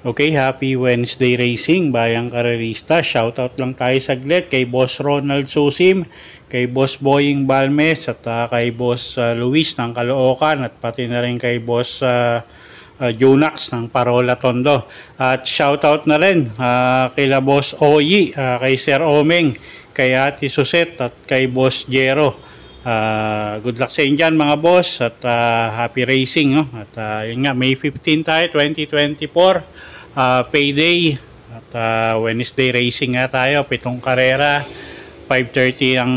Okay, happy Wednesday racing, bayang karerista. Shoutout lang tayo saglit kay Boss Ronald Susim, kay Boss Boying Balmes, at kay Boss Luis ng Caloocan, at pati na rin kay Boss Junax ng Parola Tondo. At shoutout na rin kay Boss Oyi, kay Sir Omeng, kay Ate Suset, at kay Boss Jero. Good luck sa inyo dyan mga boss, at happy racing, no? At yun nga, May 15 tayo, 2024, payday, at Wednesday racing nga tayo, 7 karera, 5:30 ang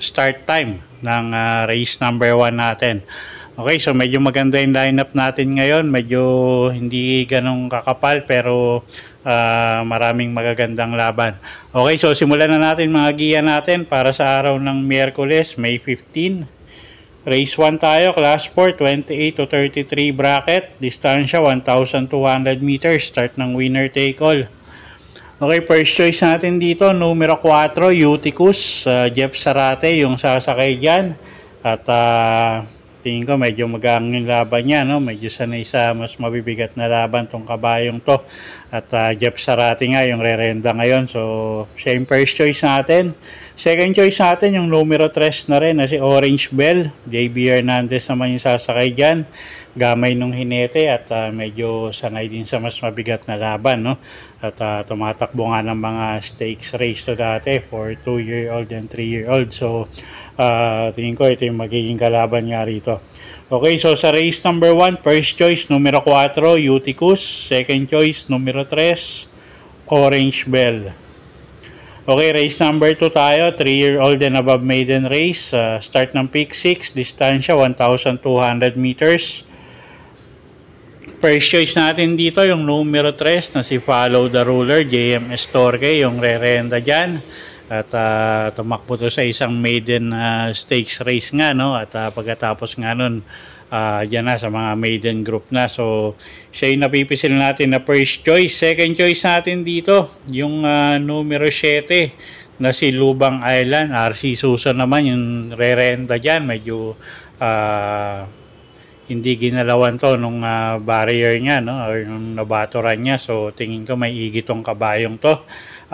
start time ng race number 1 natin. Okay, so medyo maganda yung lineup natin ngayon, medyo hindi ganong kakapal, pero maraming magagandang laban. Okay, so simulan na natin mga giya natin para sa araw ng Miyerkules, May 15. Race 1 tayo, Class 4, 28 to 33 bracket, distansya 1,200 meters, start ng winner take all. Okay, first choice natin dito, numero 4, Uticus, Jeff Sarate yung sasakay dyan. At tingin ko medyo magang yung laban niya, no? Medyo sanay sa mas mabibigat na laban tong kabayong to. At Jeff Sarate nga yung rerenda ngayon, so siya yung first choice natin. Second choice natin yung numero 3 na rin na si Orange Bell. JB Hernandez naman yung sasakay dyan, gamay nung hinete, at medyo sanay din sa mas mabigat na laban, no? At tumatakbo nga ng mga stakes race to dati for 2-year-old and 3-year-old, so tingin ko ito yung magiging kalaban niya rito. Okay, so sa race number 1, first choice numero 4, Uticus. Second choice numero 3, Orange Bell. Okay, race number 2 tayo, 3-year-old and above maiden race. Start ng pick 6, distansya 1,200 meters. First choice natin dito yung numero 3 na si Follow the Ruler, JMS Torque yung rerenda dyan. At tumakbo to sa isang maiden stakes race nga, no? At pagkatapos nga nun, dyan na sa mga maiden group na. So siya yung napipisil natin na first choice. Second choice natin dito yung numero 7 na si Lubang Island, RC Susan naman yung rerenda dyan. Medyo hindi ginalawan to nung barrier niya, no? Or nung nabaturan niya. So tingin ko may igi tong kabayong to.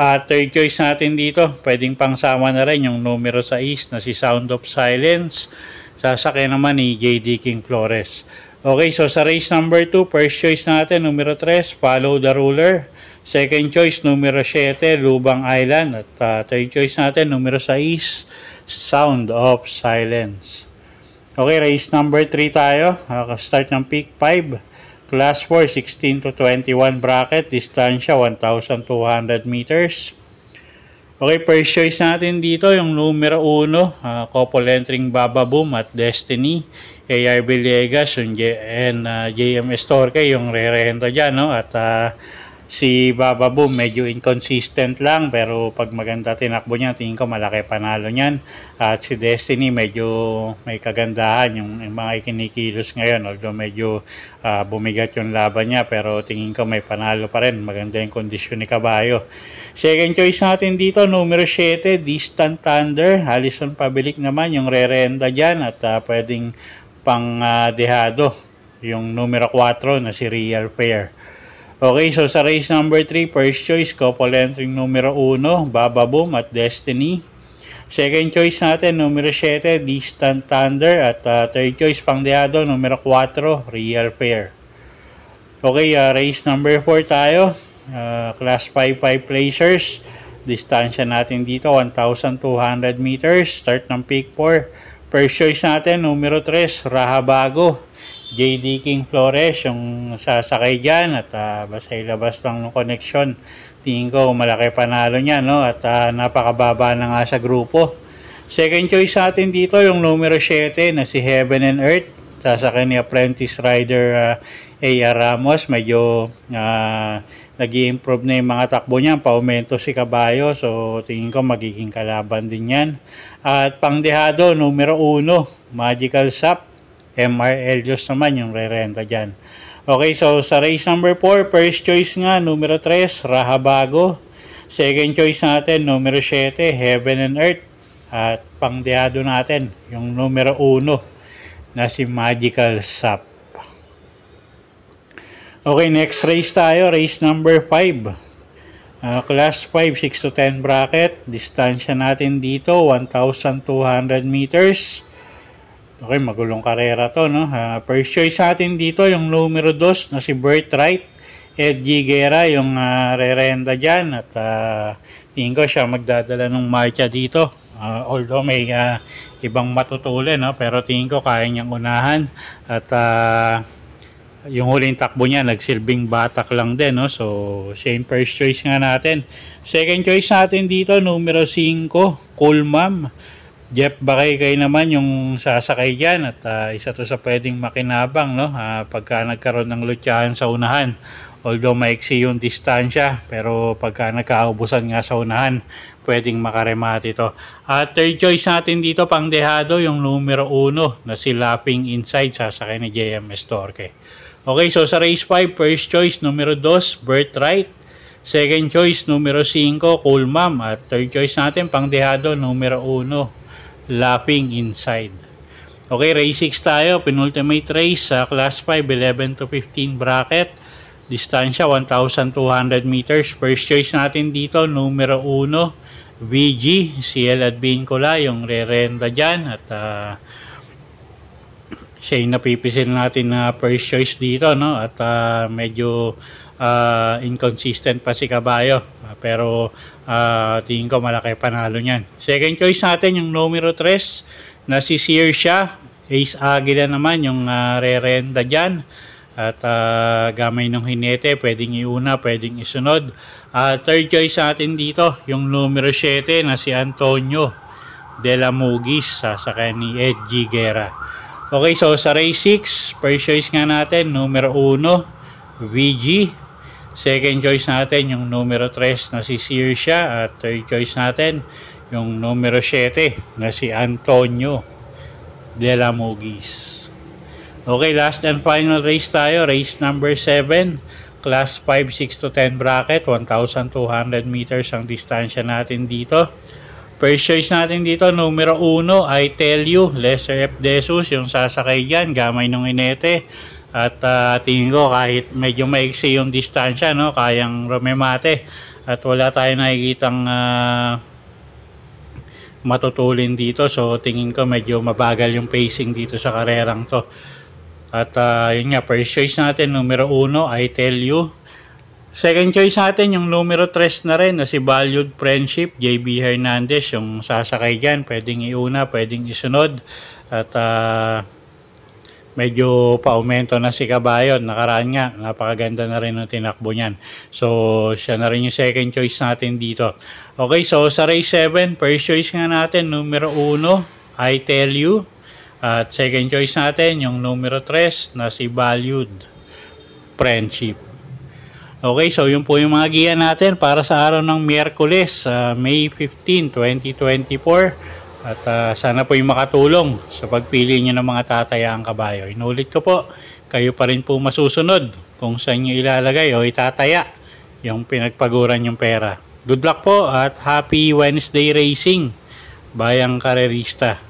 Third choice natin dito, pwedeng pangsama na rin yung numero 6 na si Sound of Silence. Sasakay naman ni JD King Flores. Okay, so sa race number 2, first choice natin numero 3, Follow the Ruler. Second choice numero 7, Lubang Island. At third choice natin numero 6, Sound of Silence. Okay, race number 3 tayo. Start ng pick 5. Class 4, 16 to 21 bracket, distansya 1,200 meters. Okay, first choice natin dito yung numero 1, couple entering Baba Boom at Destiny. AR Villegas and JMS Torque yung re-renta dyan, no? At si Baba Boom medyo inconsistent lang, pero pag maganda tinakbo niya, tingin ko malaki panalo niyan. At si Destiny medyo may kagandahan yung mga ikinikilos ngayon, although medyo bumigat yung laban niya, pero tingin ko may panalo pa rin, maganda yung kondisyon ni kabayo. Second choice natin dito numero 7, Distant Thunder. Alison Pabilik naman yung re-renta dyan, at pwedeng pang dehado yung numero 4 na si Real Fair. Okay, so sa race number 3, first choice, couple entering numero 1, Baba Boom at Destiny. Second choice natin, numero 7, Distant Thunder. At third choice, pangdeado, numero 4, Real Fair. Okay, race number 4 tayo. Class 5 placers. Distansya natin dito, 1,200 meters. Start ng pick 4. First choice natin, numero 3, Rahabago. JD King Flores yung sasakay dyan, at basta ilabas lang ng connection, tingin ko malaki panalo niya, no? At napakababa na nga sa grupo. Second choice natin dito yung numero 7 na si Heaven and Earth, sasakay ni Apprentice Rider A.R. Ramos. Medyo nag-i-improve na yung mga takbo niya, paumento si kabayo, so tingin ko magiging kalaban din yan. At pangdehado numero 1, Magical Sap. MR Elios naman yung re-renta dyan. Okay, so sa race number 4, first choice nga, numero 3, Rahabago. Second choice natin, numero 7, Heaven and Earth. At pangdehado natin, yung numero 1 na si Magical Sap. Okay, next race tayo, race number 5. Class 5, 6 to 10 bracket. Distansya natin dito, 1,200 meters. Okay, magulong karera to, no? First choice natin dito, yung numero 2 na si Birthright. Ed Giguera, yung re-renta dyan. At tingin ko siya magdadala ng marcha dito. Although may ibang matutulin, no? Pero tingin ko kaya niyang unahan. At yung huling takbo niya, nagsilbing batak lang din, no? So, siya yung first choice nga natin. Second choice natin dito, numero 5, Cool Ma'am. Jeff Bakay naman yung sasakay dyan at isa to sa pwedeng makinabang, no? Pagka nagkaroon ng lutyahan sa unahan. Although maiksi yung distansya, pero pagka nagkaubusan nga sa unahan, pwedeng makaremate ito. At third choice natin dito, pangdehado, yung numero 1 na si Lapping Inside, sasakay ni JMS Torque. Okay, so sa race 5, first choice, numero 2, Birthright. Second choice, numero 5, Cool Ma'am. At third choice natin, pangdehado, numero 1, Lapping Inside. Okay, race 6 tayo. Penultimate race sa class 5, 11 to 15 bracket. Distansya 1,200 meters. First choice natin dito, numero 1, VG, CL Advincula, yung re-renta dyan. At siya yung napipisil natin na first choice dito, no? At medyo inconsistent pa si Kabayo. Pero tingin ko malaki panalo niyan. Second choice natin yung numero 3 na si Sirsha. Ace Aguila naman yung re-renta dyan. At gamay ng hinete, pwedeng iuna, pwedeng isunod. Third choice natin dito yung numero 7 na si Antonio de la Mugis, sasakay ni Ed Giguera. Okay, so sa race 6, first choice nga natin, numero 1, VG. Second choice natin, yung numero 3 na si Sirsha. At third choice natin, yung numero 7 na si Antonio de la Mugis. Okay, last and final race tayo. Race number 7. Class 5, 6 to 10 bracket. 1,200 meters ang distansya natin dito. First choice natin dito, numero 1, I Tell You, Lesser F. Desus, yung sasakay dyan, gamay ng inete. At tingin ko kahit medyo maiksi yung distansya, no, kayang rumemate. At wala tayong nakikitang matutulin dito. So tingin ko medyo mabagal yung pacing dito sa karerang to. At yun nga, first choice natin, numero 1, I Tell You. Second choice natin, yung numero 3 na rin, na si Valued Friendship, JB Hernandez, yung sasakay dyan. Pwedeng iuna, pwedeng isunod. At medyo pa-aumento na si Kabayo. Nakaraan nga, napakaganda na rin ang tinakbo niyan. So, siya na rin yung second choice natin dito. Okay, so sa race 7, first choice nga natin, numero 1, I Tell You. At second choice natin, yung numero 3 na si Valued Friendship. Okay, so yun po yung mga giya natin para sa araw ng Miyerkules, May 15, 2024. At sana po yung makatulong sa pagpili nyo ng mga tatayaang kabayo. Inulit ko po, kayo pa rin po masusunod kung saan nyo ilalagay o itataya yung pinagpaguran yung pera. Good luck po at happy Wednesday racing, bayang karerista.